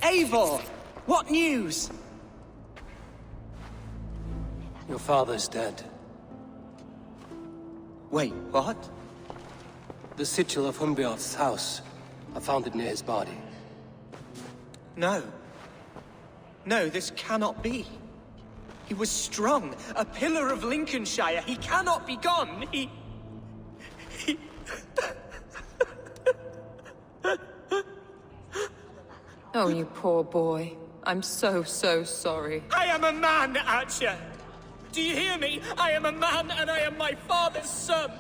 Eivor! What news? Your father's dead. Wait, what? The sigil of Hunbjorn's house. I found it near his body. No. No, this cannot be. He was strong, a pillar of Lincolnshire. He cannot be gone. He... Oh, you poor boy. I'm so sorry. I am a man, Archer! Do you hear me? I am a man and I am my father's son!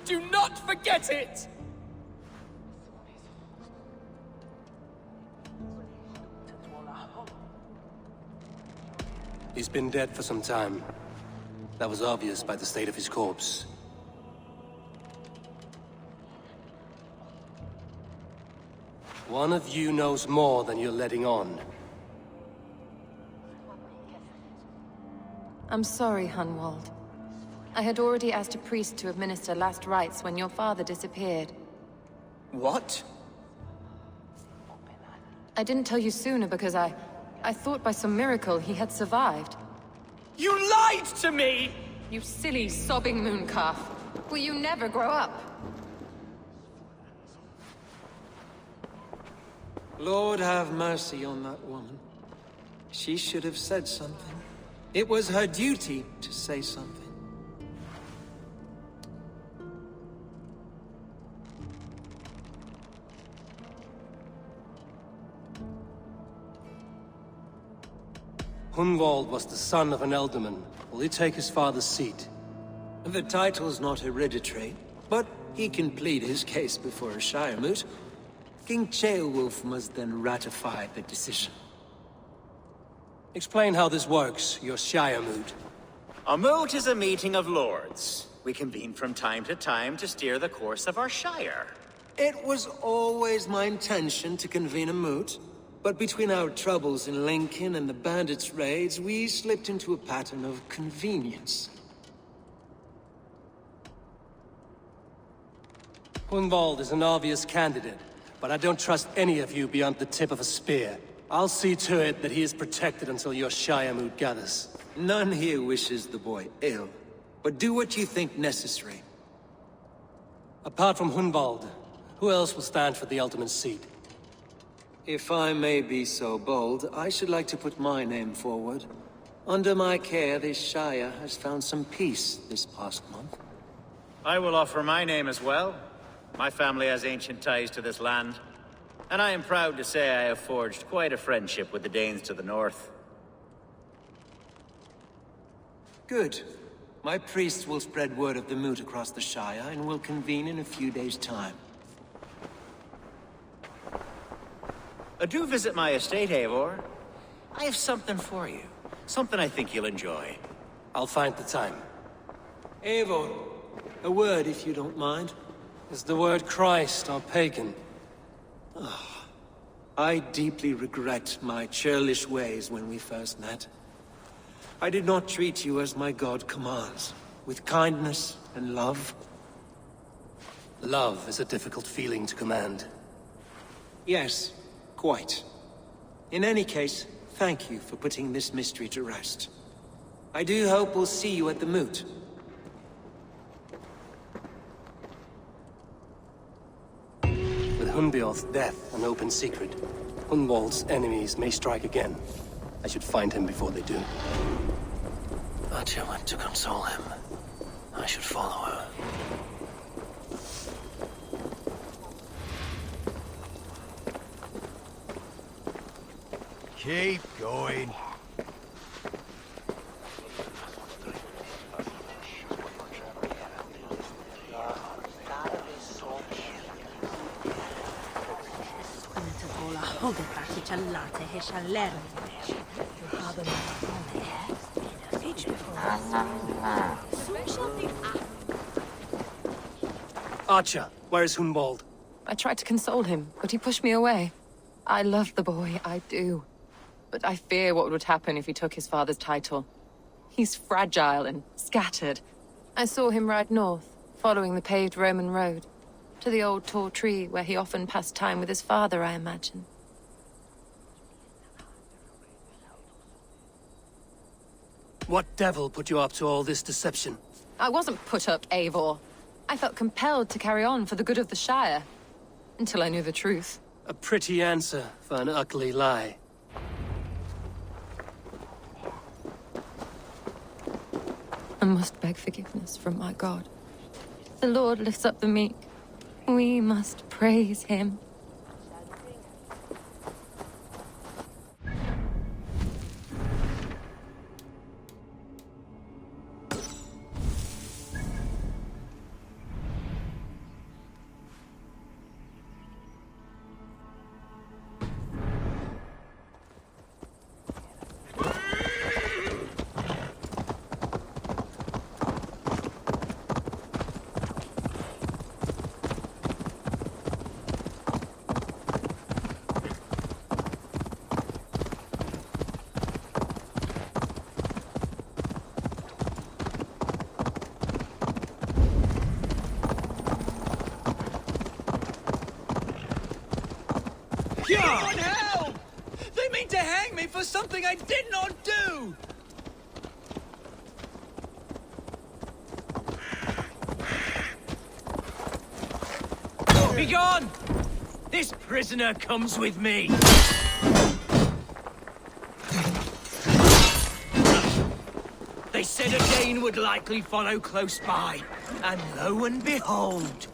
Do not forget it! He's been dead for some time. That was obvious by the state of his corpse. One of you knows more than you're letting on. I'm sorry, Hunwald. I had already asked a priest to administer last rites when your father disappeared. What? I didn't tell you sooner because I thought by some miracle he had survived. You lied to me! You silly, sobbing mooncalf. Will you never grow up? Lord have mercy on that woman. She should have said something. It was her duty to say something. Hunwald was the son of an ealdorman. Will he take his father's seat? The title's not hereditary, but he can plead his case before a Shire moot. King Ceolwulf must then ratify the decision. Explain how this works, your Shire moot. A moot is a meeting of lords. We convene from time to steer the course of our Shire. It was always my intention to convene a moot, but between our troubles in Lincoln and the bandits' raids, we slipped into a pattern of convenience. Hunwald is an obvious candidate, but I don't trust any of you beyond the tip of a spear. I'll see to it that he is protected until your Shire moot gathers. None here wishes the boy ill, but do what you think necessary. Apart from Hunwald, who else will stand for the Ealdorman's seat? If I may be so bold, I should like to put my name forward. Under my care, this Shire has found some peace this past month. I will offer my name as well. My family has ancient ties to this land, and I am proud to say I have forged quite a friendship with the Danes to the north. Good. My priests will spread word of the moot across the Shire, and will convene in a few days' time. Do visit my estate, Eivor. I have something for you. Something I think you'll enjoy. I'll find the time. Eivor, a word if you don't mind. Is the word Christ or pagan? I deeply regret my churlish ways when we first met. I did not treat you as my god commands, with kindness and love. Love is a difficult feeling to command. Yes, quite. In any case, thank you for putting this mystery to rest. I do hope we'll see you at the moot. With Hunbjorn's death an open secret, Hunwald's enemies may strike again. I should find him before they do. Atya went to console him. I should follow her. Keep going. Archer, where is Hunwald? I tried to console him, but he pushed me away. I love the boy, I do. But I fear what would happen if he took his father's title. He's fragile and scattered. I saw him ride north, following the paved Roman road. To the old tall tree where he often passed time with his father, I imagine. What devil put you up to all this deception? I wasn't put up, Eivor. I felt compelled to carry on for the good of the Shire. Until I knew the truth. A pretty answer for an ugly lie. I must beg forgiveness from my God. The Lord lifts up the meek. We must praise him. Someone help! They mean to hang me for something I did not do! Begone! This prisoner comes with me! They said a Dane would likely follow close by, and lo and behold...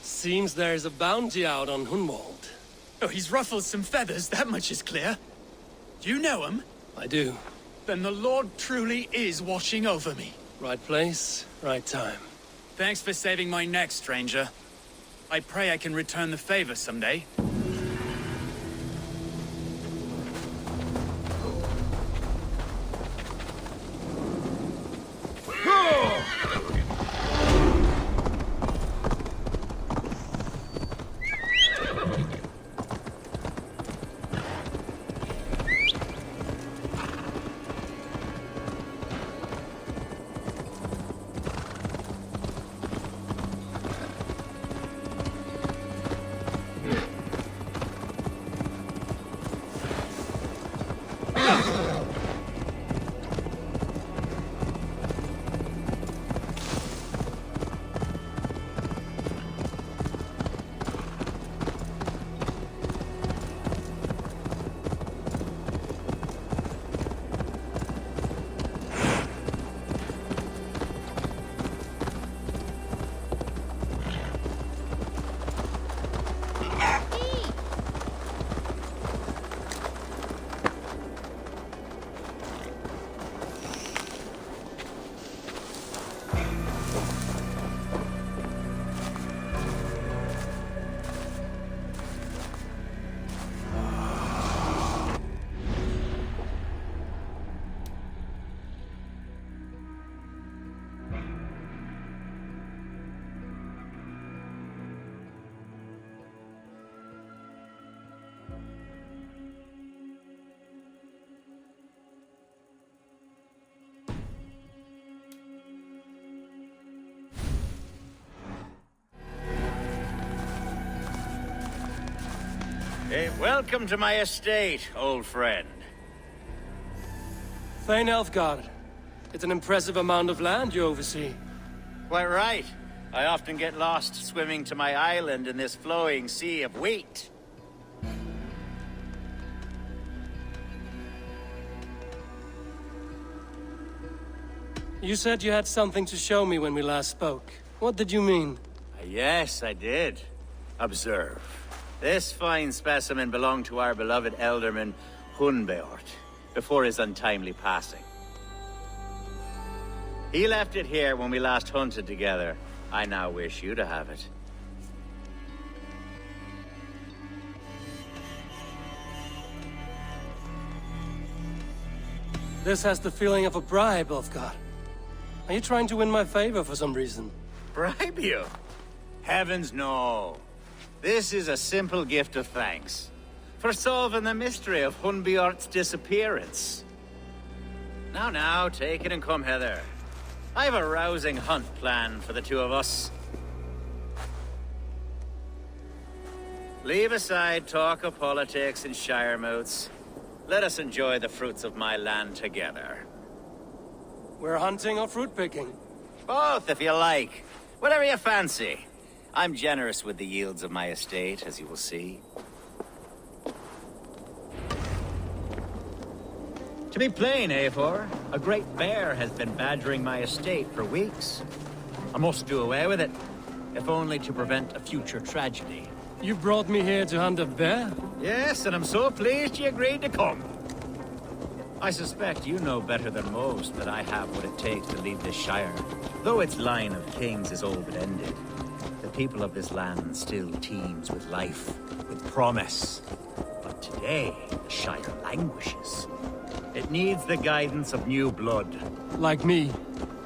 Seems there's a bounty out on Hunwald. Oh, he's ruffled some feathers, that much is clear. Do you know him? I do. Then the Lord truly is watching over me. Right place, right time. Thanks for saving my neck, stranger. I pray I can return the favor someday. Hey, welcome to my estate, old friend. Thane Elfgard. It's an impressive amount of land you oversee. Quite right. I often get lost swimming to my island in this flowing sea of wheat. You said you had something to show me when we last spoke. What did you mean? Yes, I did. Observe. This fine specimen belonged to our beloved elderman, Hunbeort, before his untimely passing. He left it here when we last hunted together. I now wish you to have it. This has the feeling of a bribe, Ulfgar. Are you trying to win my favor for some reason? Bribe you? Heavens, no. This is a simple gift of thanks for solving the mystery of Hunbjort's disappearance. Now, take it and come hither. I've a rousing hunt planned for the two of us. Leave aside talk of politics and shire moots. Let us enjoy the fruits of my land together. We're hunting or fruit picking? Both, if you like. Whatever you fancy. I'm generous with the yields of my estate, as you will see. To be plain, Eivor, a great bear has been badgering my estate for weeks. I must do away with it, if only to prevent a future tragedy. You brought me here to hunt a bear? Yes, and I'm so pleased you agreed to come. I suspect you know better than most that I have what it takes to lead this shire. Though its line of kings is all but ended, the people of this land still teems with life, with promise. But today, the shire languishes. It needs the guidance of new blood. Like me.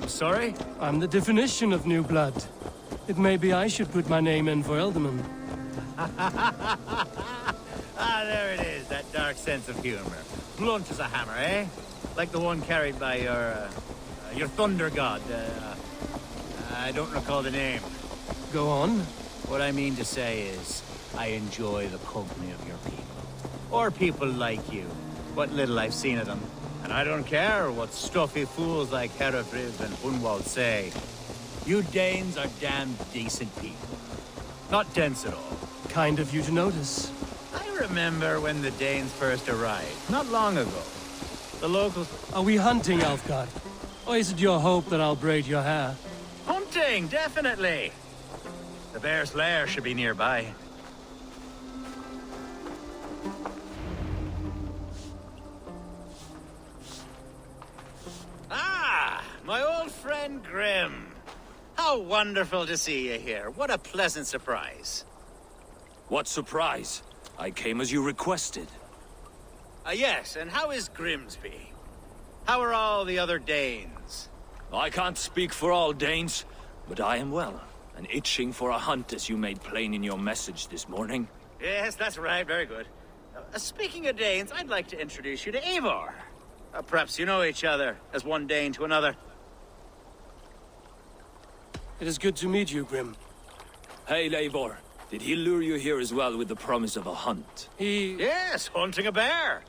Sorry? I'm the definition of new blood. It may be I should put my name in for Elderman. There it is, that dark sense of humor. Blunt as a hammer, eh? Like the one carried by your thunder god. I don't recall the name. Go on. What I mean to say is, I enjoy the company of your people. Or people like you. What little I've seen of them. And I don't care what stuffy fools like Hereford and Hunwald say. You Danes are damn decent people. Not dense at all. Kind of you to notice. I remember when the Danes first arrived, not long ago. The locals... Are we hunting, Alfgard? Or is it your hope that I'll braid your hair? Hunting, definitely! The bear's lair should be nearby. Ah, my old friend Grim. How wonderful to see you here. What a pleasant surprise. What surprise? I came as you requested. Yes, and how is Grimsby? How are all the other Danes? I can't speak for all Danes, but I am well, and itching for a hunt as you made plain in your message this morning. Yes, that's right. Very good. Speaking of Danes, I'd like to introduce you to Eivor. Perhaps you know each other, as one Dane to another. It is good to meet you, Grim. Hey, Eivor. Did he lure you here as well with the promise of a hunt? Yes, hunting a bear.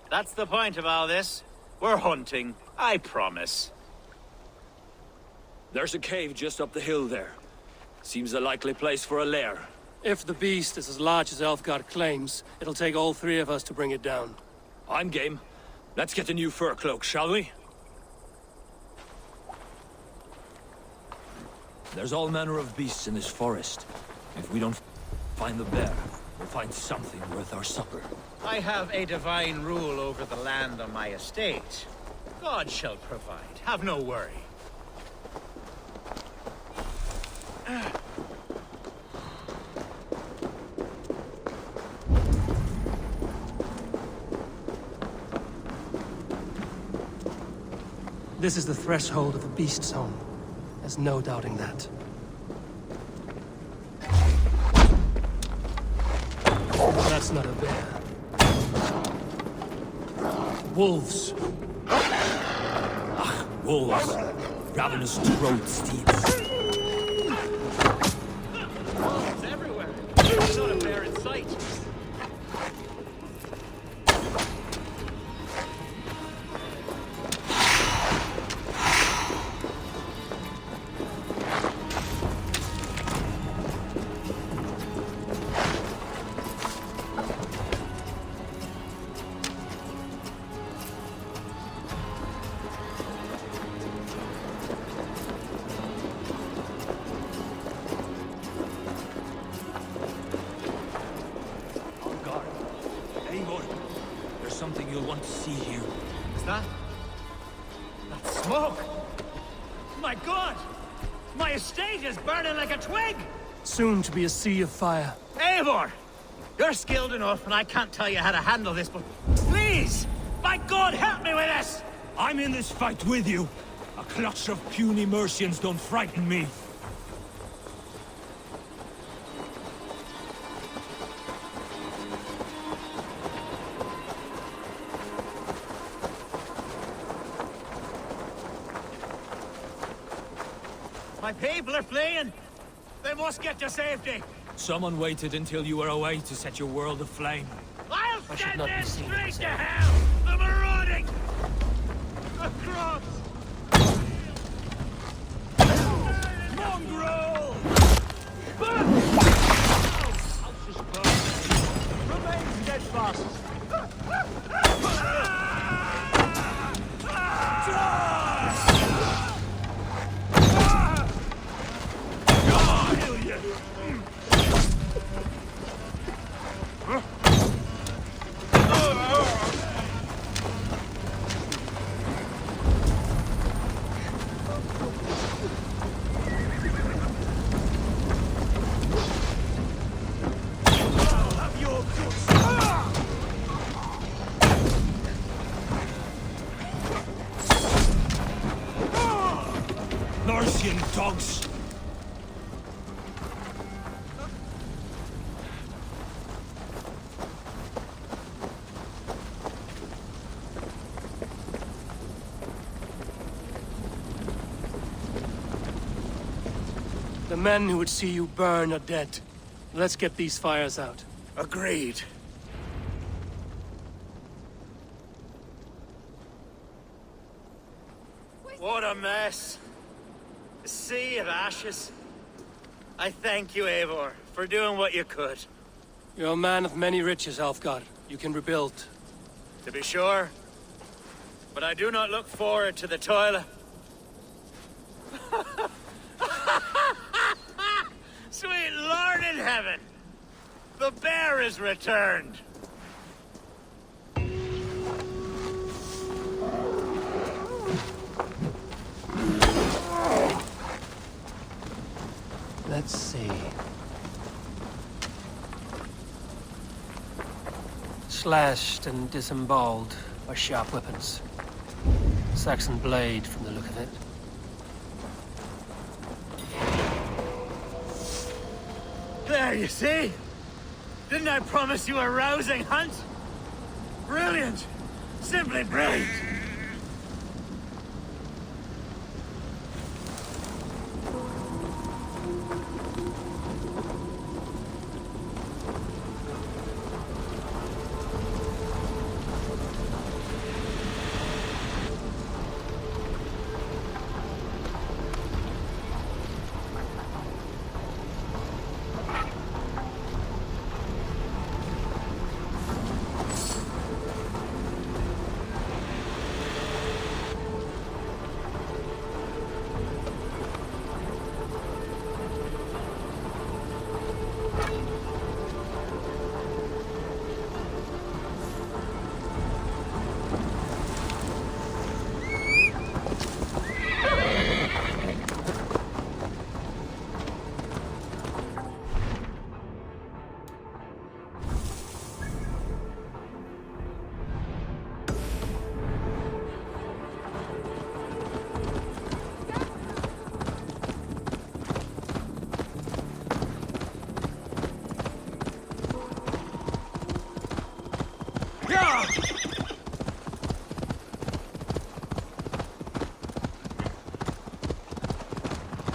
That's the point of all this. We're hunting, I promise. There's a cave just up the hill there. Seems a likely place for a lair. If the beast is as large as Elfgard claims, it'll take all three of us to bring it down. I'm game. Let's get a new fur cloak, shall we? There's all manner of beasts in this forest. If we don't find the bear, we'll find something worth our supper. I have a divine rule over the land on my estate. God shall provide. Have no worry. This is the threshold of the beast's home. There's no doubting that. That's not a bear. Wolves. Wolves. Ravenous throat steeds. It's everywhere. There's not a bear in sight. Eivor, there's something you'll want to see here. Is that smoke? My God! My estate is burning like a twig! Soon to be a sea of fire. Eivor! You're skilled enough, and I can't tell you how to handle this, but please! By God, help me with this! I'm in this fight with you. A clutch of puny Mercians don't frighten me. My people are fleeing! They must get to safety! Someone waited until you were away to set your world aflame. I'll I should send not be them seen straight as to a- hell! The marauding! Across! Mongrel! Remain steadfast! Norsian dogs! The men who would see you burn are dead. Let's get these fires out. Agreed. What a mess. A sea of ashes. I thank you, Eivor, for doing what you could. You're a man of many riches, Alfgar. You can rebuild. To be sure. But I do not look forward to the toilet. Sweet Lord in heaven! The bear is returned! Let's see. Slashed and disemboweled by sharp weapons. Saxon blade from the look of it. There, you see? Didn't I promise you a rousing hunt? Brilliant! Simply brilliant!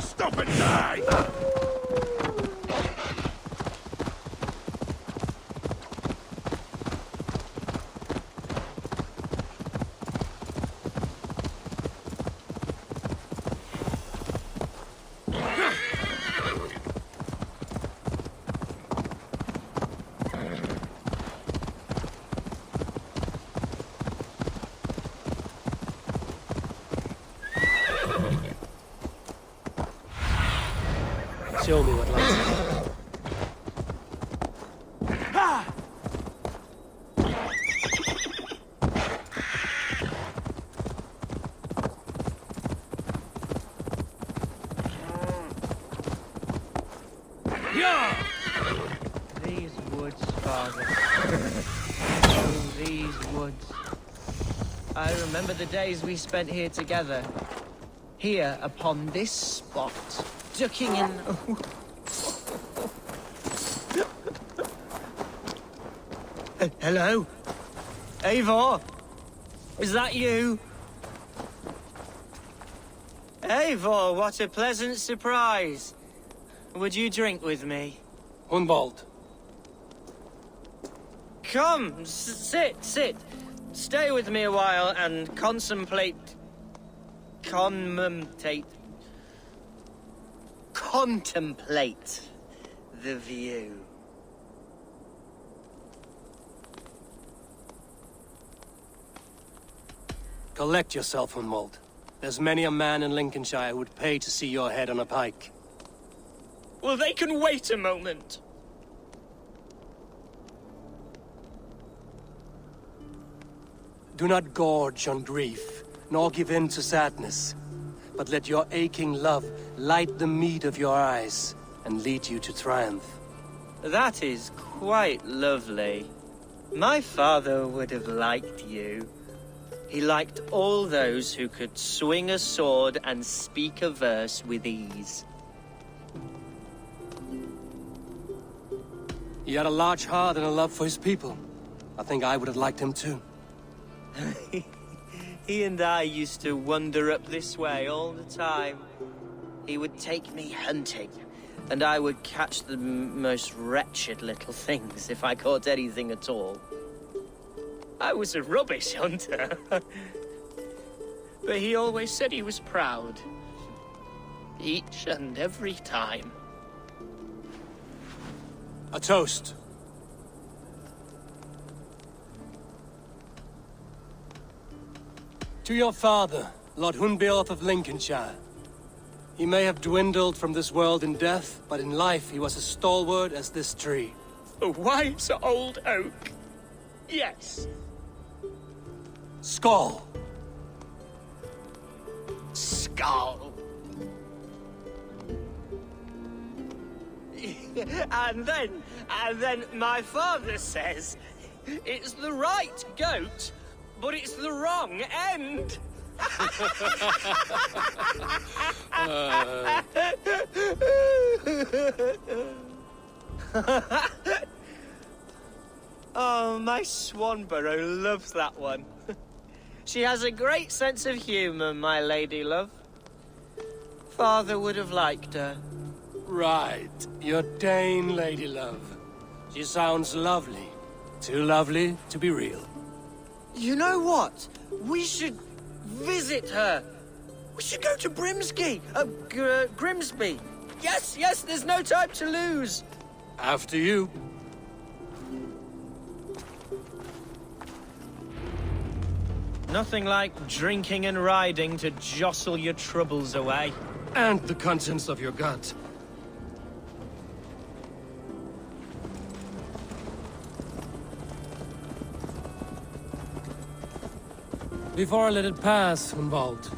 Stop and die! Show me what lies ahead. These woods, Father. Oh, these woods. I remember the days we spent here together. Here, upon this spot. Ducking in... Hello? Eivor? Is that you? Eivor, what a pleasant surprise. Would you drink with me? Hunwald. Come, sit. Stay with me a while and contemplate the view. Collect yourself, Hunwald. There's many a man in Lincolnshire who would pay to see your head on a pike. Well, they can wait a moment. Do not gorge on grief, nor give in to sadness, but let your aching love light the mead of your eyes and lead you to triumph. That is quite lovely. My father would have liked you. He liked all those who could swing a sword and speak a verse with ease. He had a large heart and a love for his people. I think I would have liked him too. He and I used to wander up this way all the time. He would take me hunting, and I would catch the most wretched little things if I caught anything at all. I was a rubbish hunter. But he always said he was proud. Each and every time. A toast. To your father, Lord Hunbeorth of Lincolnshire. He may have dwindled from this world in death, but in life he was as stalwart as this tree. A wise old oak. Yes. Skull. Skull. And then my father says, it's the right goat, but it's the wrong end. Oh, my Swanborough loves that one. She has a great sense of humor, my lady love. Father would have liked her. Right, your Dane lady love. She sounds lovely. Too lovely to be real. You know what? We should visit her. We should go to Grimsby. Grimsby. Yes, there's no time to lose. After you. Nothing like drinking and riding to jostle your troubles away. And the contents of your gut. Before I let it pass, Hunwald,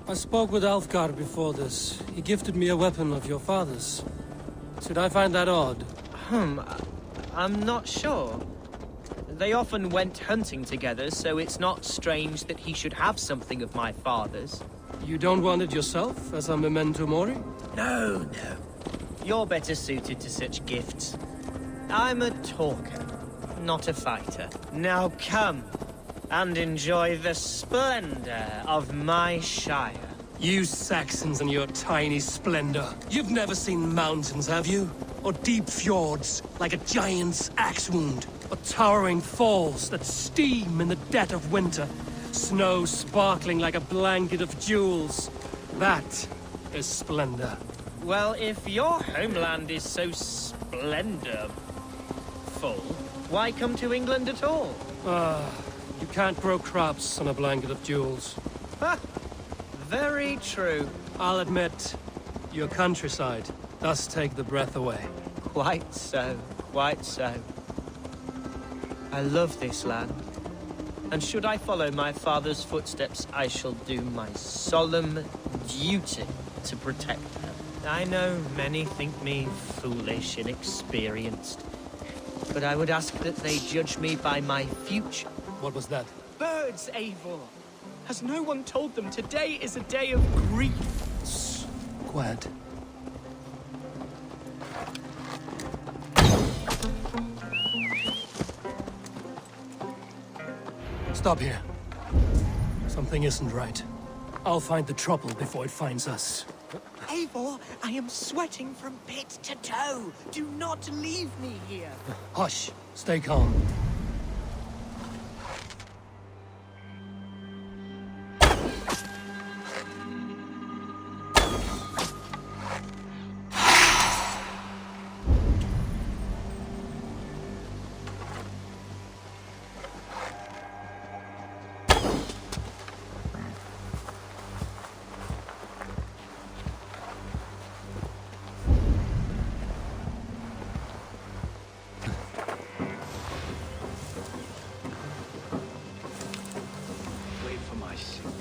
I spoke with Alfgar before this. He gifted me a weapon of your father's. Should I find that odd? I'm not sure. They often went hunting together, so it's not strange that he should have something of my father's. You don't want it yourself, as a memento mori? No. You're better suited to such gifts. I'm a talker, not a fighter. Now come and enjoy the splendor of my shire. You Saxons and your tiny splendor. You've never seen mountains, have you? Or deep fjords, like a giant's axe wound? Or towering falls that steam in the dead of winter? Snow sparkling like a blanket of jewels? That is splendor. Well, if your homeland is so splendorful, why come to England at all? You can't grow crops on a blanket of jewels. Ha! Very true. I'll admit, your countryside does take the breath away. Quite so. I love this land. And should I follow my father's footsteps, I shall do my solemn duty to protect her. I know many think me foolish, inexperienced, but I would ask that they judge me by my future. What was that? Birds, Eivor. Has no one told them today is a day of grief? Quiet. Stop here. Something isn't right. I'll find the trouble before it finds us. Eivor, I am sweating from pit to toe. Do not leave me here. Hush. Stay calm. Wait for my signal.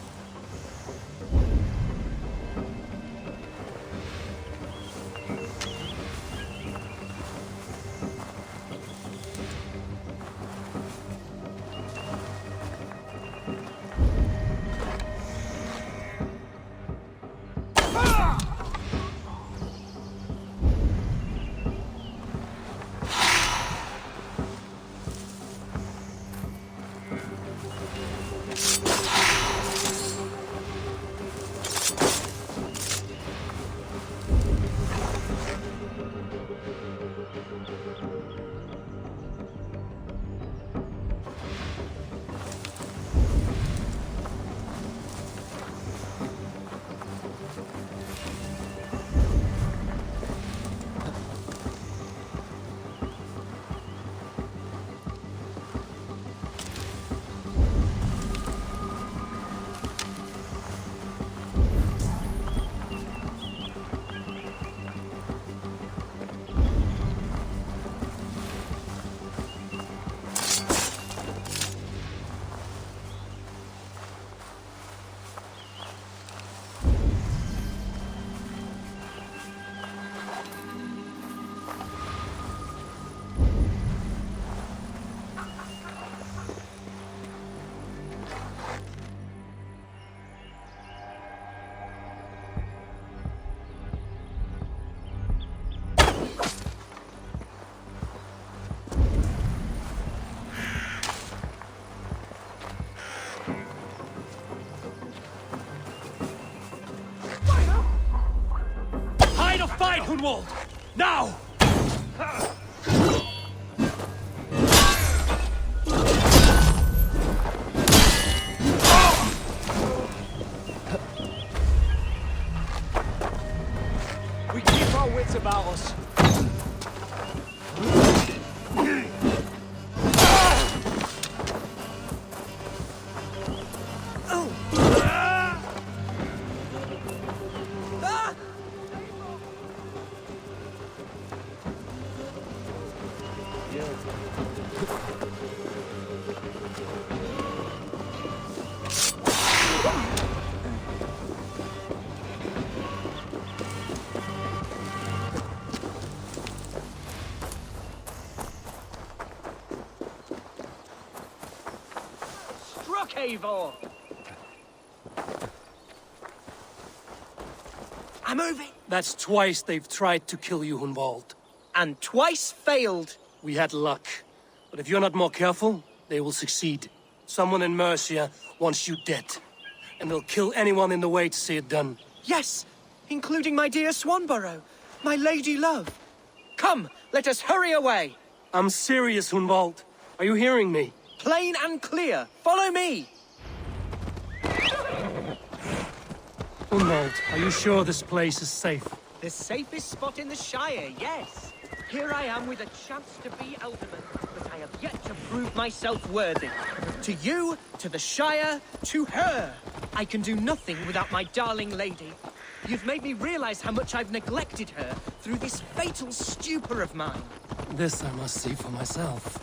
Fight, Hunwald! Now! We keep our wits about us. Eivor! I'm moving! That's twice they've tried to kill you, Hunwald. And twice failed. We had luck. But if you're not more careful, they will succeed. Someone in Mercia wants you dead. And they'll kill anyone in the way to see it done. Yes, including my dear Swanborough, my lady love. Come, let us hurry away. I'm serious, Hunwald. Are you hearing me? Plain and clear. Follow me. Hunwald, are you sure this place is safe? The safest spot in the Shire, yes. Here I am with a chance to be Alderman, but I have yet to prove myself worthy. To you, to the Shire, to her. I can do nothing without my darling lady. You've made me realize how much I've neglected her through this fatal stupor of mine. This I must see for myself.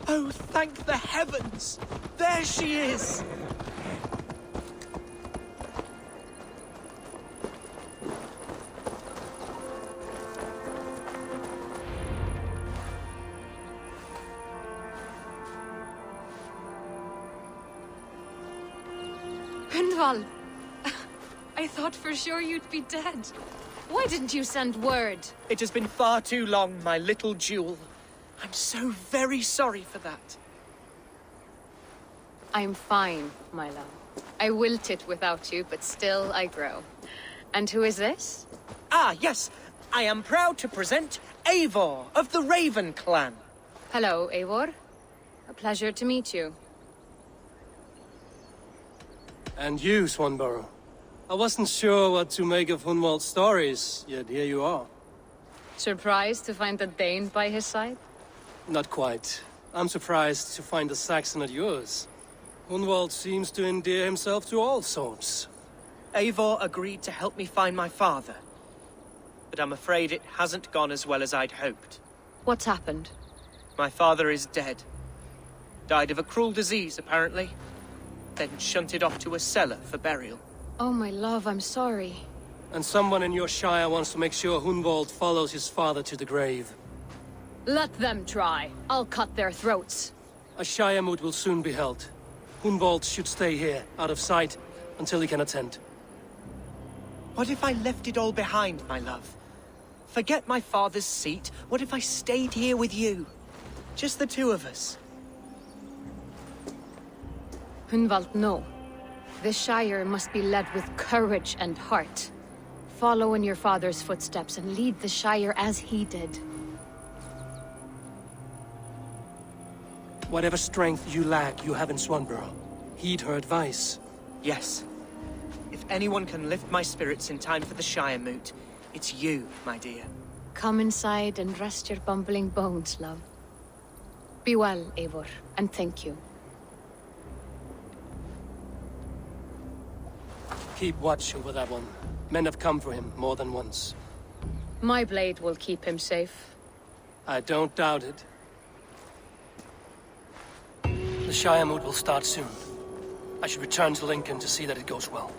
Oh, thank the heavens! There she is! Gunvald! I thought for sure you'd be dead. Why didn't you send word? It has been far too long, my little jewel. I'm so very sorry for that. I'm fine, my love. I wilted without you, but still I grow. And who is this? Ah, yes. I am proud to present Eivor of the Raven clan. Hello, Eivor. A pleasure to meet you. And you, Swanborough. I wasn't sure what to make of Hunwald's stories, yet here you are. Surprised to find a Dane by his side? Not quite. I'm surprised to find a Saxon at yours. Hunwald seems to endear himself to all sorts. Eivor agreed to help me find my father. But I'm afraid it hasn't gone as well as I'd hoped. What's happened? My father is dead. Died of a cruel disease, apparently. Then shunted off to a cellar for burial. Oh, my love, I'm sorry. And someone in your shire wants to make sure Hunwald follows his father to the grave. Let them try. I'll cut their throats. A shire moot will soon be held. Hunwald should stay here, out of sight, until he can attend. What if I left it all behind, my love? Forget my father's seat. What if I stayed here with you? Just the two of us. Hunwald, no. This Shire must be led with courage and heart. Follow in your father's footsteps and lead the Shire as he did. Whatever strength you lack, you have in Swanborough. Heed her advice. Yes. If anyone can lift my spirits in time for the Shire moot, it's you, my dear. Come inside and rest your bumbling bones, love. Be well, Eivor, and thank you. Keep watch over that one. Men have come for him more than once. My blade will keep him safe. I don't doubt it. The Shire moot will start soon. I should return to Lincoln to see that it goes well.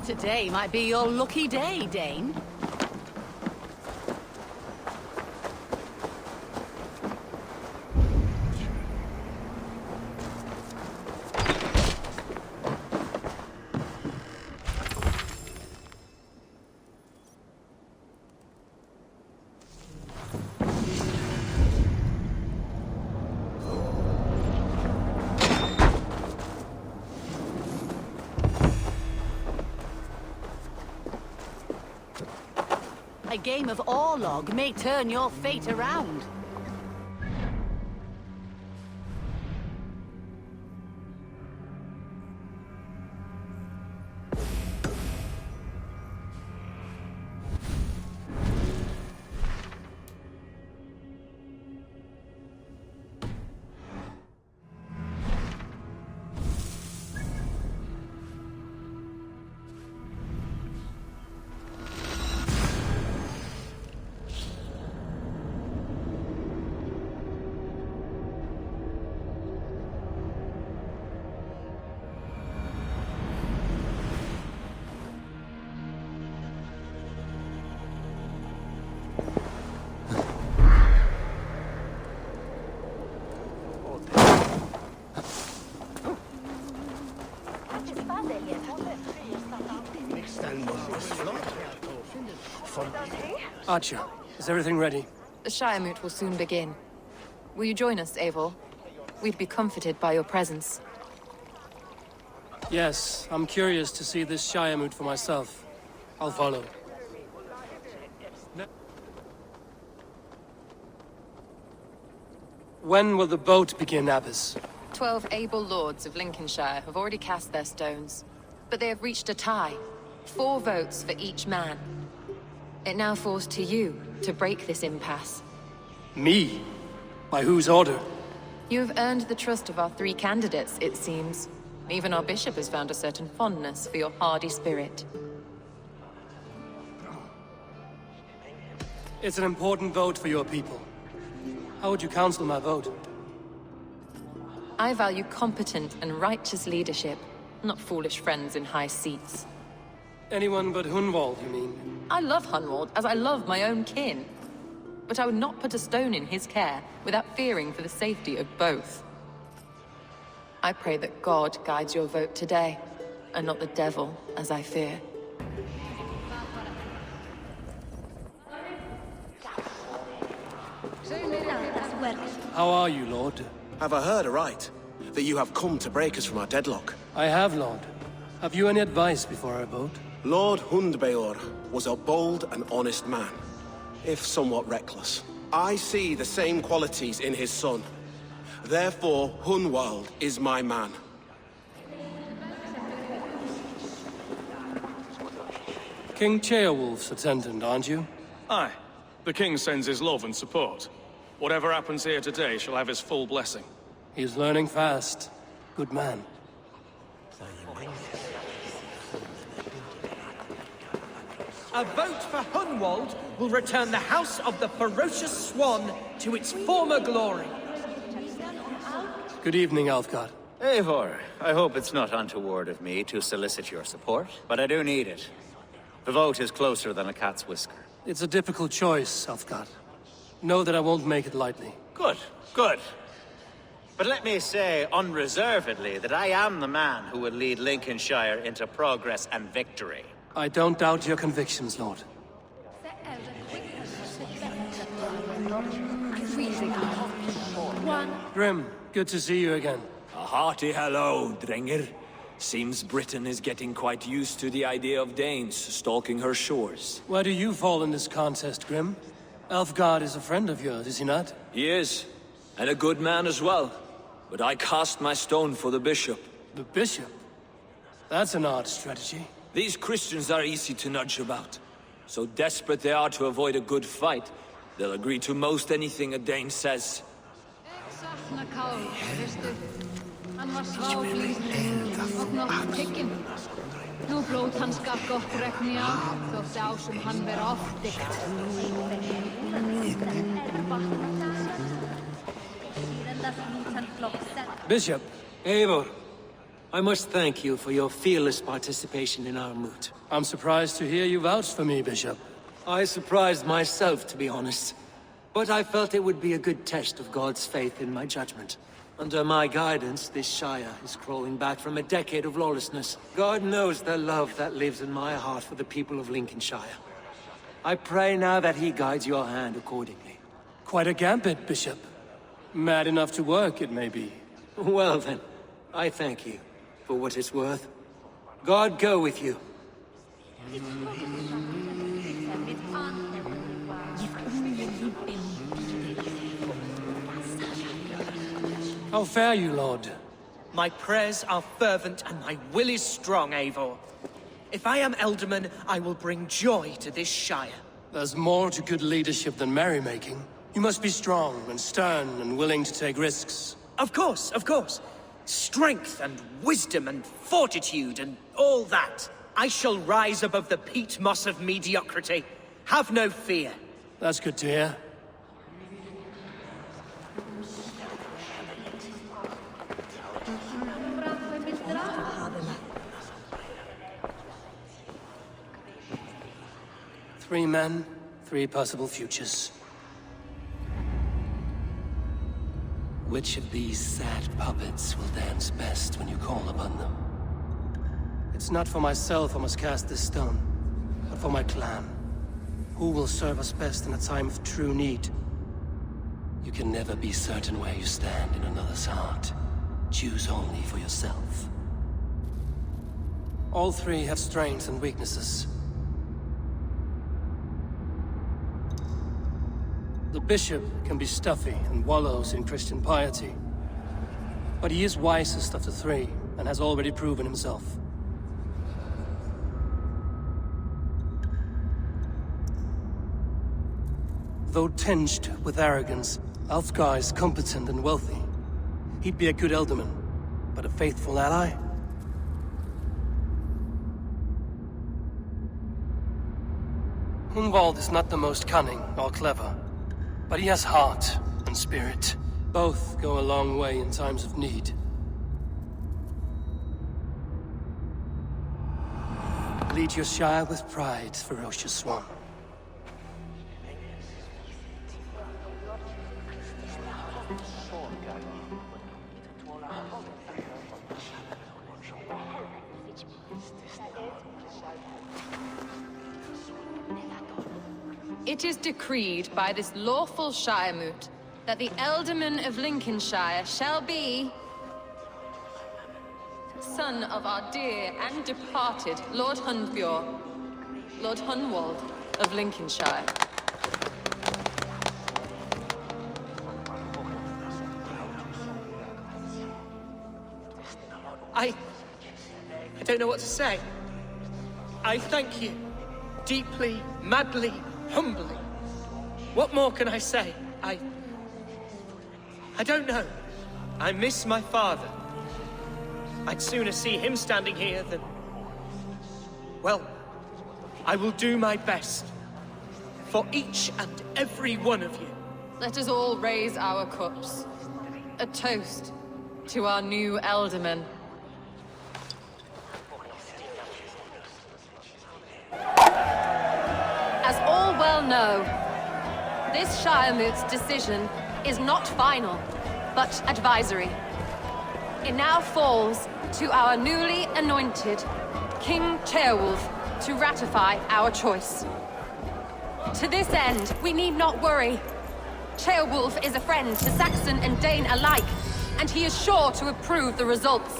Today might be your lucky day, Dane. A game of Orlog may turn your fate around. Archer, is everything ready? The Shire moot will soon begin. Will you join us, Eivor? We'd be comforted by your presence. Yes, I'm curious to see this Shire moot for myself. I'll follow. When will the boat begin, Abbess? 12 able lords of Lincolnshire have already cast their stones, but they have reached a tie. 4 votes for each man. It now falls to you to break this impasse. Me? By whose order? You have earned the trust of our 3 candidates, it seems. Even our bishop has found a certain fondness for your hardy spirit. It's an important vote for your people. How would you counsel my vote? I value competent and righteous leadership, not foolish friends in high seats. Anyone but Hunwald, you mean? I love Hunwald as I love my own kin. But I would not put a stone in his care without fearing for the safety of both. I pray that God guides your vote today, and not the devil, as I fear. How are you, Lord? Have I heard aright? That you have come to break us from our deadlock? I have, Lord. Have you any advice before I vote? Lord Hundbeor was a bold and honest man, if somewhat reckless. I see the same qualities in his son. Therefore, Hunwald is my man. King Ceolwulf's attendant, aren't you? Aye. The king sends his love and support. Whatever happens here today shall have his full blessing. He's learning fast. Good man. A vote for Hunwald will return the House of the Ferocious Swan to its former glory. Good evening, Alfgard. Eivor, I hope it's not untoward of me to solicit your support, but I do need it. The vote is closer than a cat's whisker. It's a difficult choice, Alfgard. Know that I won't make it lightly. Good, good. But let me say unreservedly that I am the man who will lead Lincolnshire into progress and victory. I don't doubt your convictions, Lord. Grim, good to see you again. A hearty hello, Drenger. Seems Britain is getting quite used to the idea of Danes stalking her shores. Where do you fall in this contest, Grim? Alfgard is a friend of yours, is he not? He is, and a good man as well. But I cast my stone for the bishop. The bishop? That's an odd strategy. These Christians are easy to nudge about. So desperate they are to avoid a good fight, they'll agree to most anything a Dane says. Nú blóð hans gaf gott regni á, þótti ásum hann vera oft dikt. Bishop. Eivor, I must thank you for your fearless participation in our moot. I'm surprised to hear you vouch for me, Bishop. I surprised myself, to be honest. But I felt it would be a good test of God's faith in my judgment. Under my guidance, this Shire is crawling back from a decade of lawlessness. God knows the love that lives in my heart for the people of Lincolnshire. I pray now that he guides your hand accordingly. Quite a gambit, Bishop. Mad enough to work, it may be. Well then, I thank you for what it's worth. God go with you. How fare you, Lord? My prayers are fervent and my will is strong, Eivor. If I am Elderman, I will bring joy to this Shire. There's more to good leadership than merrymaking. You must be strong and stern and willing to take risks. Of course, of course. Strength and wisdom and fortitude and all that. I shall rise above the peat moss of mediocrity. Have no fear. That's good to hear. Three men, 3 possible futures. Which of these sad puppets will dance best when you call upon them? It's not for myself I must cast this stone, but for my clan. Who will serve us best in a time of true need? You can never be certain where you stand in another's heart. Choose only for yourself. All 3 have strengths and weaknesses. The bishop can be stuffy and wallows in Christian piety. But he is wisest of the three, and has already proven himself. Though tinged with arrogance, Alfgar is competent and wealthy. He'd be a good ealdorman, but a faithful ally? Hunwald is not the most cunning or clever, but he has heart and spirit. Both go a long way in times of need. Lead your Shire with pride, ferocious swan. It is decreed by this lawful Shiremoot that the Ealdorman of Lincolnshire shall be... son of our dear and departed Lord Hundbjorn, Lord Hunwald of Lincolnshire. I don't know what to say. I thank you. Deeply, madly, humbly. What more can I say? I don't know. I miss my father. I'd sooner see him standing here than... Well, I will do my best. For each and every one of you. Let us all raise our cups. A toast to our new Ealdorman. As all well know, this Shiremoot's decision is not final, but advisory. It now falls to our newly anointed King Ceolwulf to ratify our choice. To this end, we need not worry. Ceolwulf is a friend to Saxon and Dane alike, and he is sure to approve the results.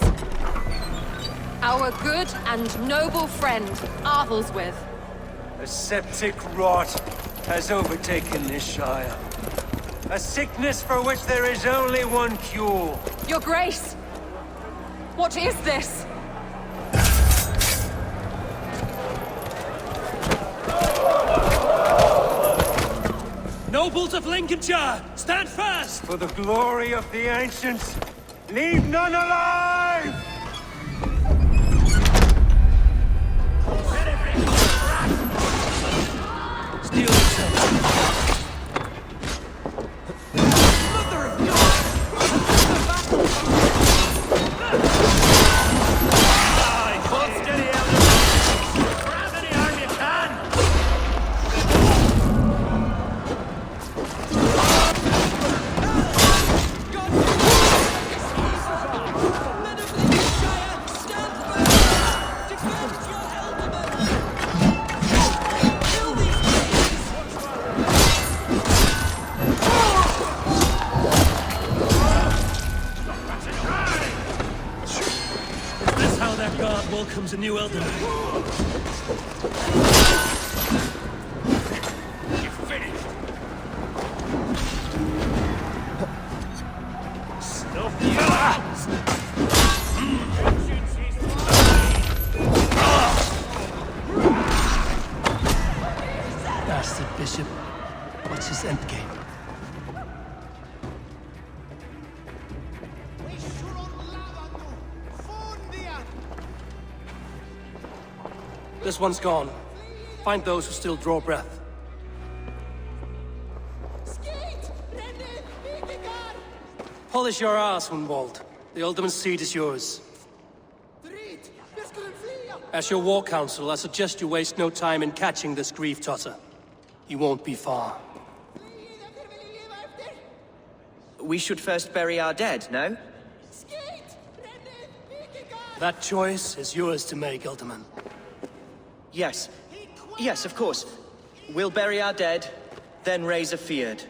Our good and noble friend, Arthelswith. A septic rot has overtaken this Shire. A sickness for which there is only one cure. Your Grace! What is this? Nobles of Lincolnshire, stand fast! For the glory of the ancients, leave none alive! Steel yourself. Welcomes a new Ealdorman. You finished. Stuff you out! Bastard Bishop. What's his endgame? This one's gone. Find those who still draw breath. Polish your ass, Hunwald. The Ealdorman's seat is yours. As your war council, I suggest you waste no time in catching this grief totter. He won't be far. We should first bury our dead, no? That choice is yours to make, Ealdorman. Yes. Yes, of course. We'll bury our dead, then raise a feard.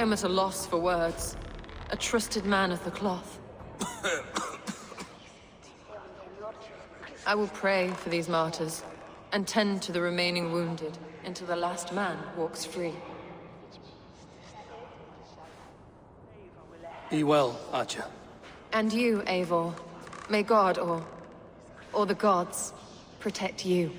am at a loss for words. A trusted man of the cloth. I will pray for these martyrs, and tend to the remaining wounded, until the last man walks free. Be well, Archer. And you, Eivor. May God, or the gods, protect you.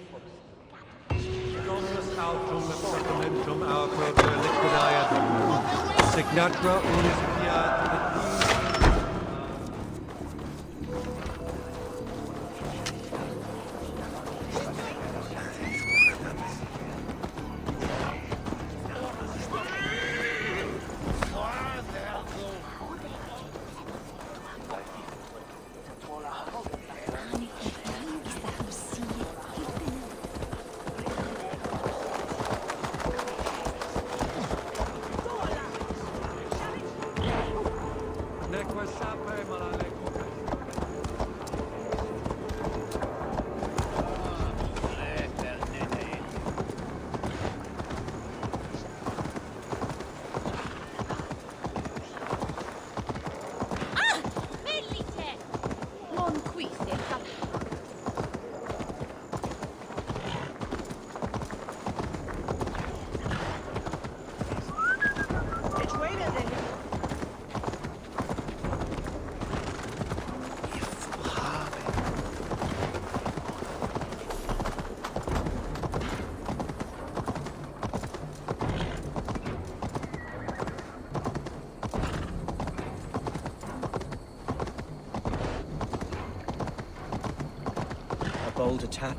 Bold attack,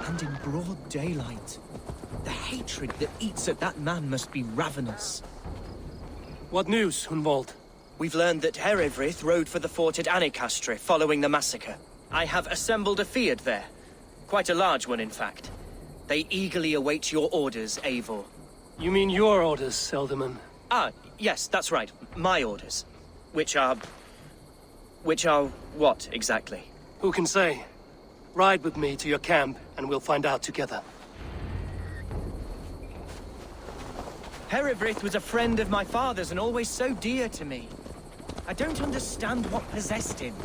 and in broad daylight. The hatred that eats at that man must be ravenous. What news, Hunwald? We've learned that Eivor rode for the fort at Annikastre following the massacre. I have assembled a field there. Quite a large one, in fact. They eagerly await your orders, Eivor. You mean your orders, Elderman? Ah, yes, that's right. My orders. Which are what, exactly? Who can say? Ride with me to your camp, and we'll find out together. Eivor was a friend of my father's and always so dear to me. I don't understand what possessed him.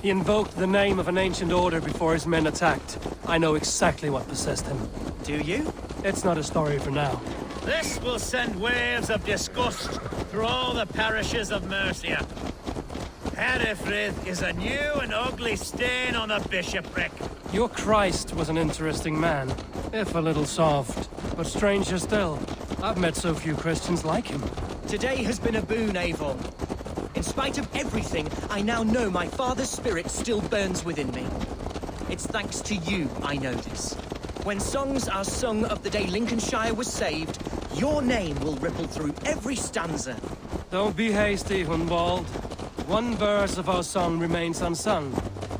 He invoked the name of an ancient order before his men attacked. I know exactly what possessed him. Do you? It's not a story for now. This will send waves of disgust through all the parishes of Mercia. Eivor is a new and ugly stain on the bishopric. Your Christ was an interesting man, if a little soft. But stranger still, I've met so few Christians like him. Today has been a boon, Eivor. In spite of everything, I now know my father's spirit still burns within me. It's thanks to you I know this. When songs are sung of the day Lincolnshire was saved, your name will ripple through every stanza. Don't be hasty, Hunwald. One verse of our song remains unsung.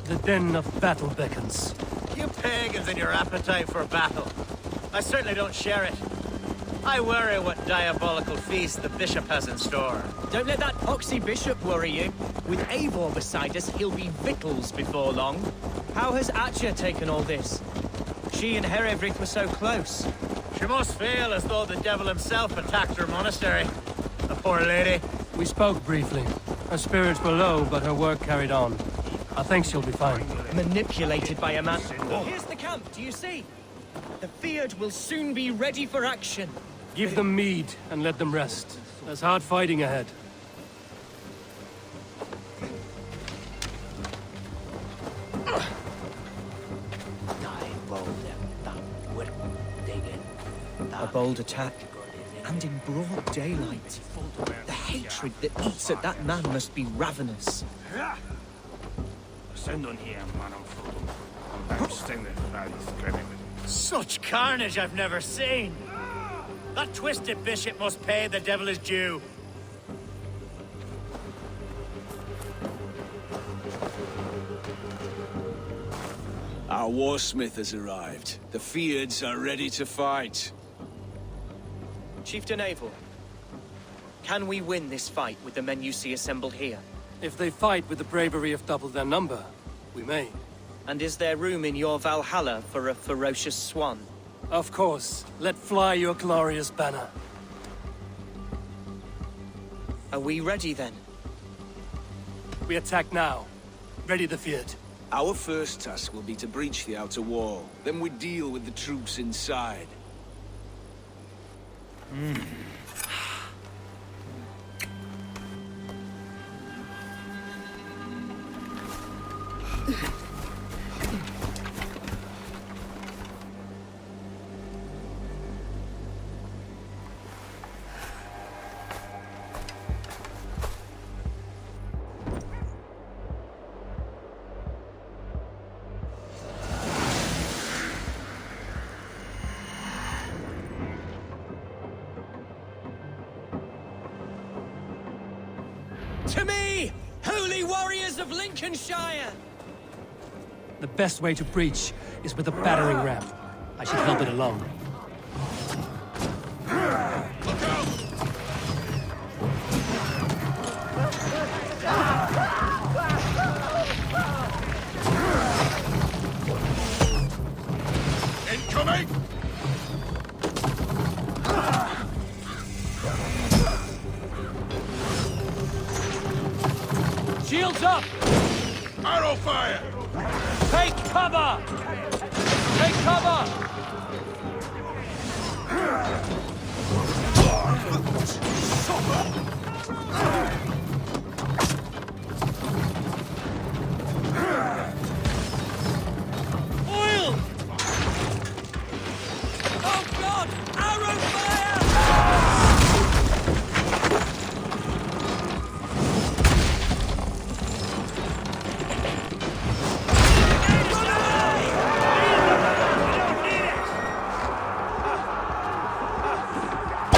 The din of battle beckons. You pagans and your appetite for battle. I certainly don't share it. I worry what diabolical feast the bishop has in store. Don't let that poxy bishop worry you. With Eivor beside us, he'll be victuals before long. How has Atcha taken all this? She and Eivor were so close. She must feel as though the devil himself attacked her monastery. The poor lady. We spoke briefly. Her spirits were low, but her work carried on. I think she'll be fine. Manipulated by a man. Oh. Here's the camp, do you see? The Field will soon be ready for action. Give them mead and let them rest. There's hard fighting ahead. A bold attack, and in broad daylight. The hatred that eats at that man must be ravenous. Such carnage I've never seen! That twisted bishop must pay the devil his due. Our warsmith has arrived. The Fields are ready to fight. Chieftain Eivor, can we win this fight with the men you see assembled here? If they fight with the bravery of double their number, we may. And is there room in your Valhalla for a ferocious swan? Of course. Let fly your glorious banner. Are we ready then? We attack now. Ready the field. Our first task will be to breach the outer wall. Then we deal with the troops inside. To me, holy warriors of Lincolnshire! The best way to breach is with a battering ram. I should help it along. Incoming! Shields up! Arrow fire! Take cover! Take cover! Oil! Oh God! Arrow fire!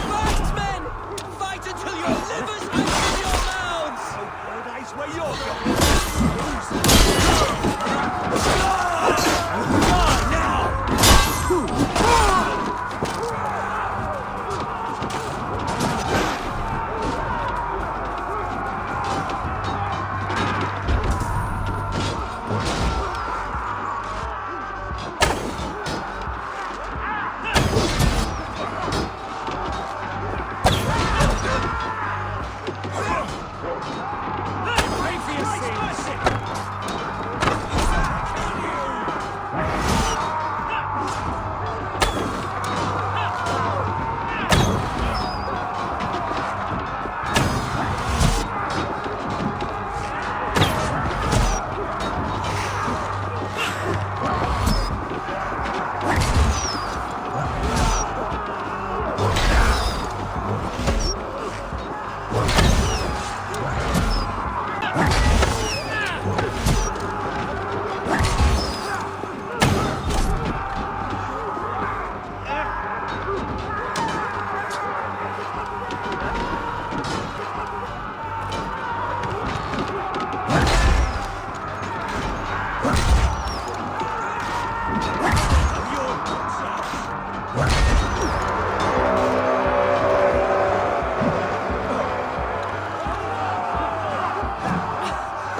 Marksmen! Fight until your livers hang in your mouths! Paradise where you're going!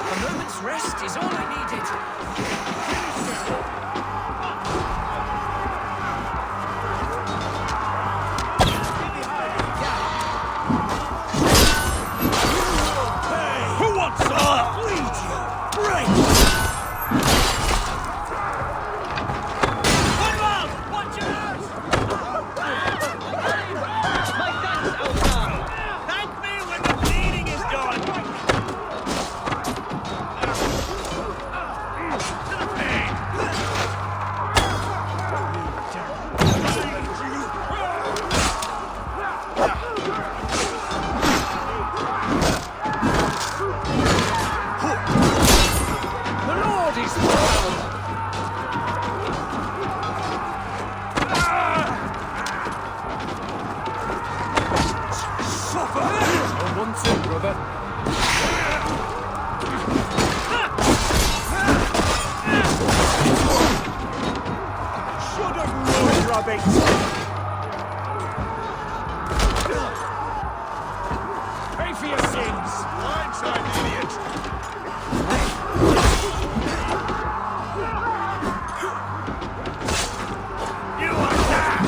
A moment's rest is all I needed. Who wants some? Bleed you! Break! Watch your house! My thanks, Eivor! Thank me when the bleeding is done! The Lord is proud! One, two, brother. Should have run, Robbie! Pay for your sins! Blindside, idiot! You attack!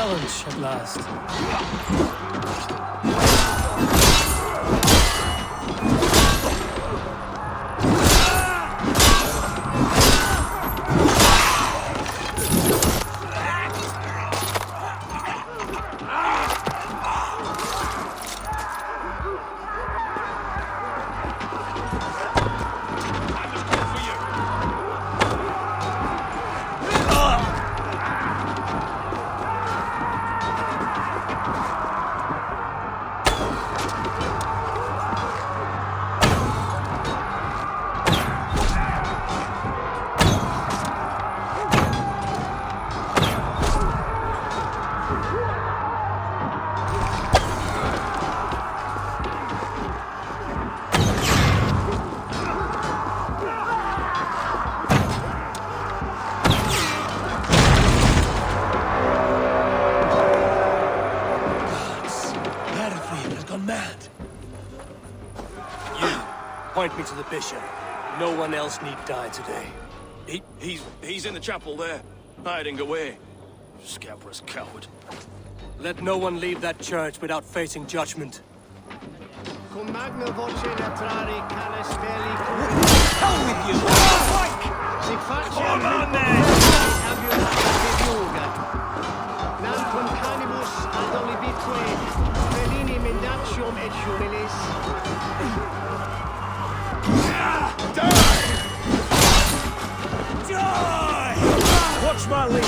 challenge at last. Point me to the bishop. No one else need die today. He's in the chapel there, hiding away. Scabrous coward. Let no one leave that church without facing judgment. Con magna voce latrare canes belli. Hell with you! Si faccia Nam con canibus ad olivitque, felini mendacium et jubilis. Die! Die! Watch my lead.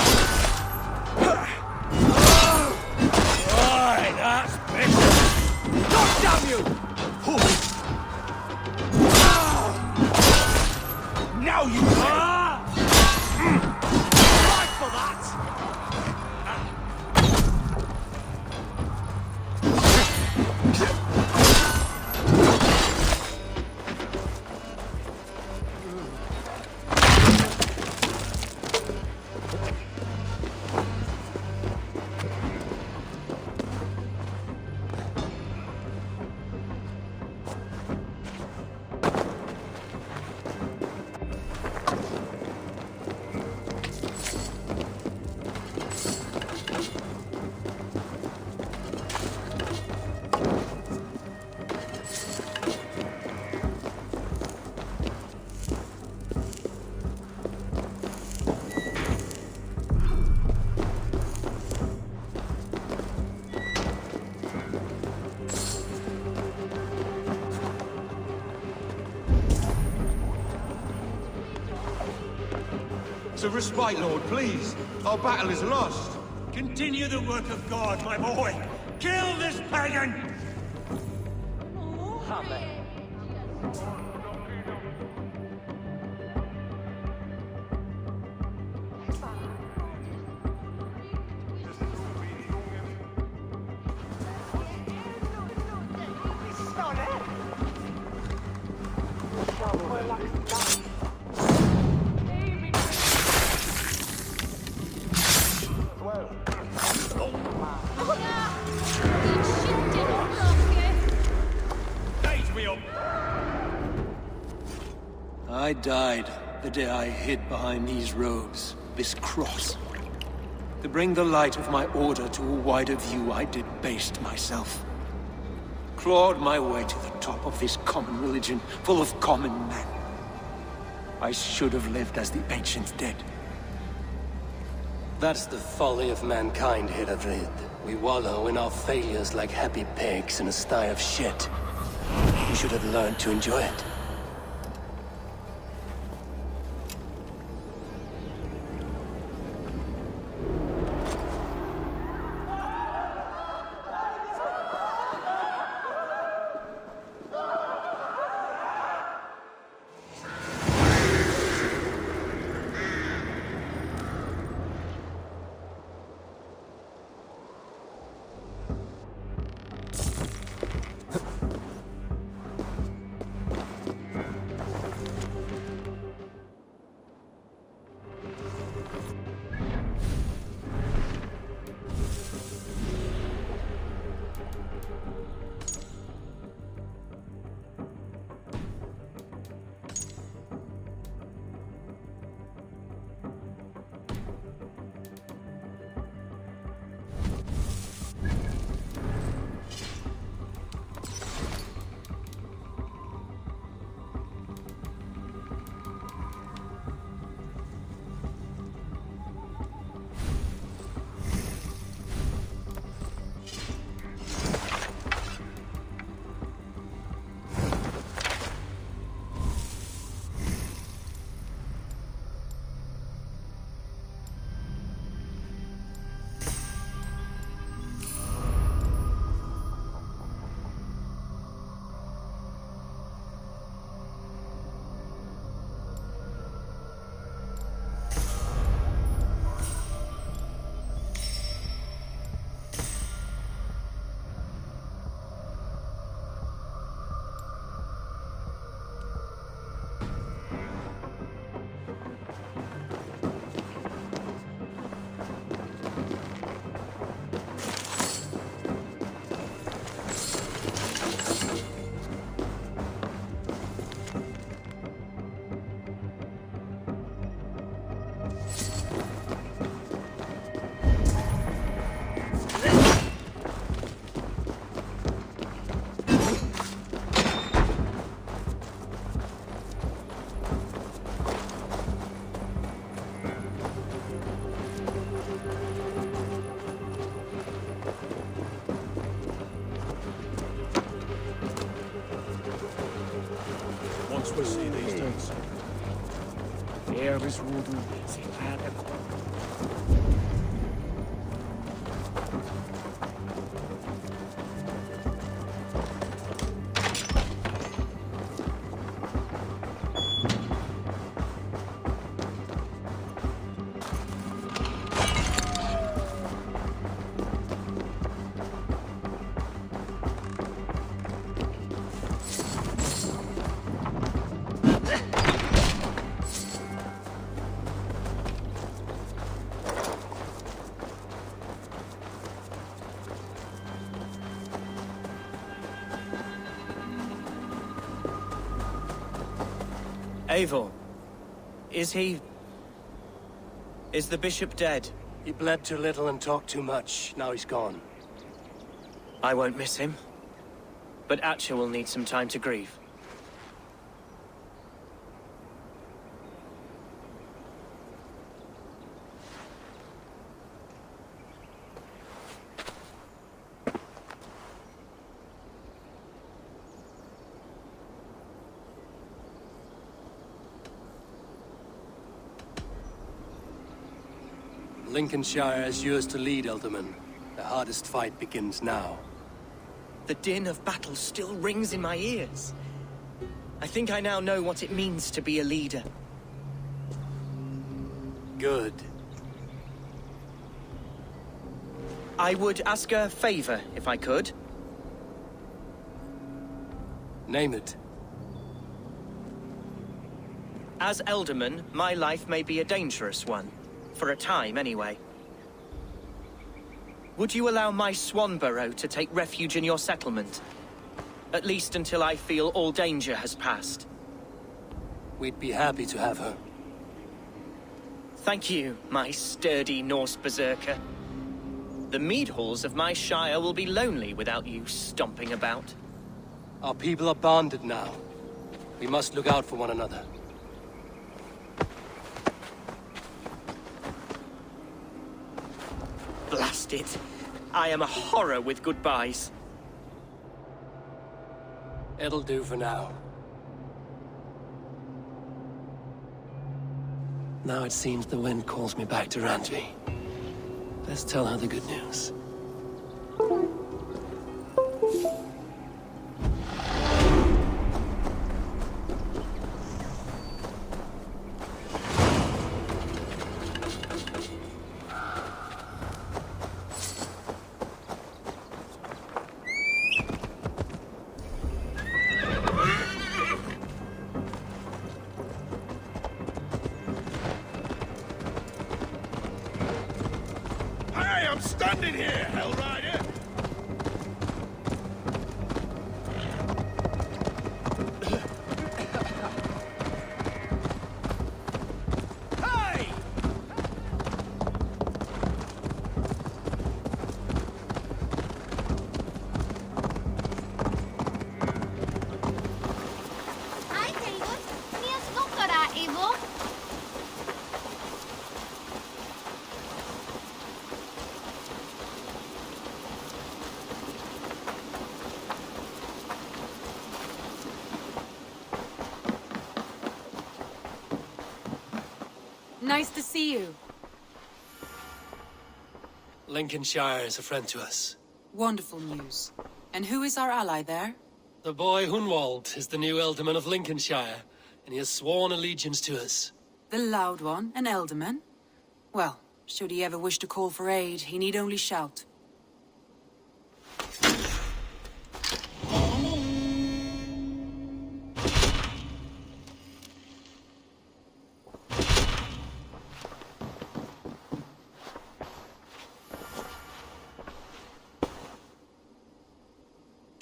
Aye, that's better! God damn you! Now you Fight for that! A respite, Lord, please. Our battle is lost. Continue the work of God, my boy. Kill this pagan! I died the day I hid behind these robes, this cross. To bring the light of my order to a wider view, I debased myself. Clawed my way to the top of this common religion, full of common men. I should have lived as the ancient dead. That's the folly of mankind, Hiravrid. We wallow in our failures like happy pigs in a sty of shit. You should have learned to enjoy it. we see these days. Eivor, is he... is the bishop dead? He bled too little and talked too much. Now he's gone. I won't miss him. But Atcha will need some time to grieve. Lincolnshire is yours to lead, Elderman. The hardest fight begins now. The din of battle still rings in my ears. I think I now know what it means to be a leader. Good. I would ask a favor, if I could. Name it. As Elderman, my life may be a dangerous one. For a time, anyway. Would you allow my Swanborough to take refuge in your settlement? At least until I feel all danger has passed. We'd be happy to have her. Thank you, my sturdy Norse berserker. The mead halls of my shire will be lonely without you stomping about. Our people are bonded now. We must look out for one another. Blast it. I am a horror with goodbyes. It'll do for now. Now it seems the wind calls me back to Randvi. Let's tell her the good news. I'm standing here, Hellrider! Hey! Hi, Taylor. Nia skockar Eivor. Nice to see you. Lincolnshire is a friend to us. Wonderful news. And who is our ally there? The boy Hunwald is the new Ealdorman of Lincolnshire, and he has sworn allegiance to us. The Loud One, an Ealdorman? Well, should he ever wish to call for aid, he need only shout.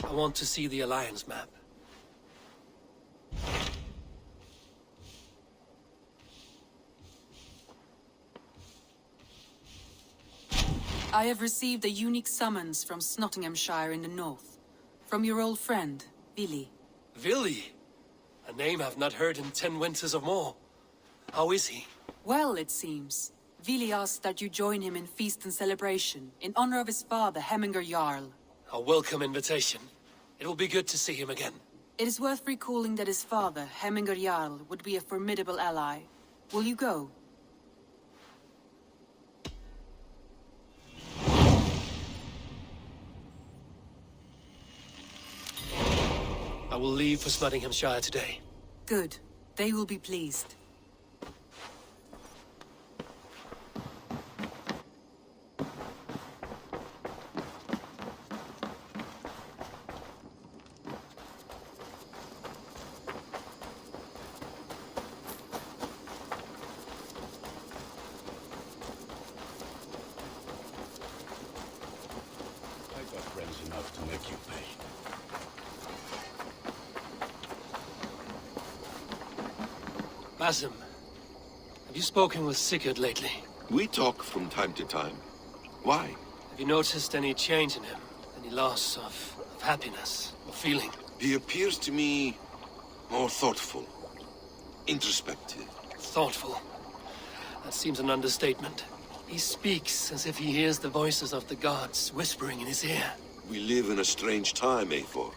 I want to see the Alliance map. I have received a unique summons from Nottinghamshire in the north. From your old friend, Vili. Vili? A name I've not heard in 10 winters or more. How is he? Well, it seems. Vili asked that you join him in feast and celebration, in honor of his father, Hemminger Jarl. A welcome invitation. It will be good to see him again. It is worth recalling that his father, Hemminger Jarl, would be a formidable ally. Will you go? I will leave for Nottinghamshire today. Good. They will be pleased. I got friends enough to make you pay. Basim, have you spoken with Sigurd lately? We talk from time to time. Why? Have you noticed any change in him? Any loss of happiness or feeling? He appears to me more thoughtful, introspective. Thoughtful. That seems an understatement. He speaks as if he hears the voices of the gods whispering in his ear. We live in a strange time, Eivor.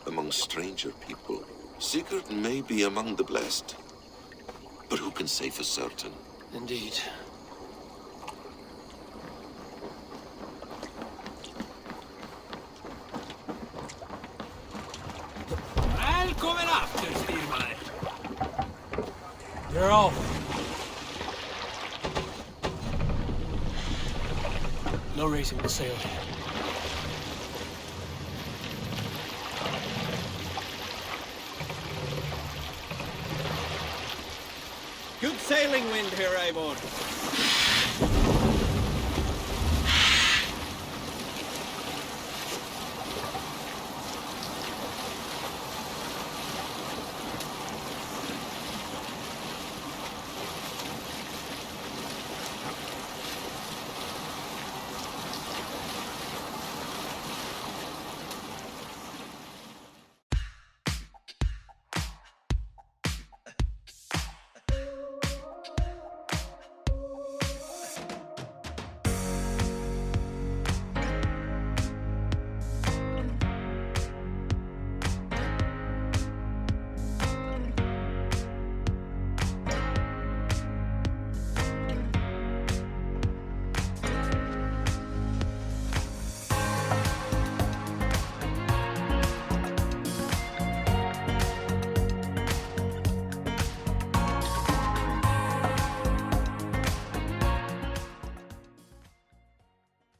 Among stranger people. Sigurd may be among the blessed. But who can say for certain? Indeed. Välkommen after, styrman. You're off. No raising the sail here. Good sailing wind here, Eivor.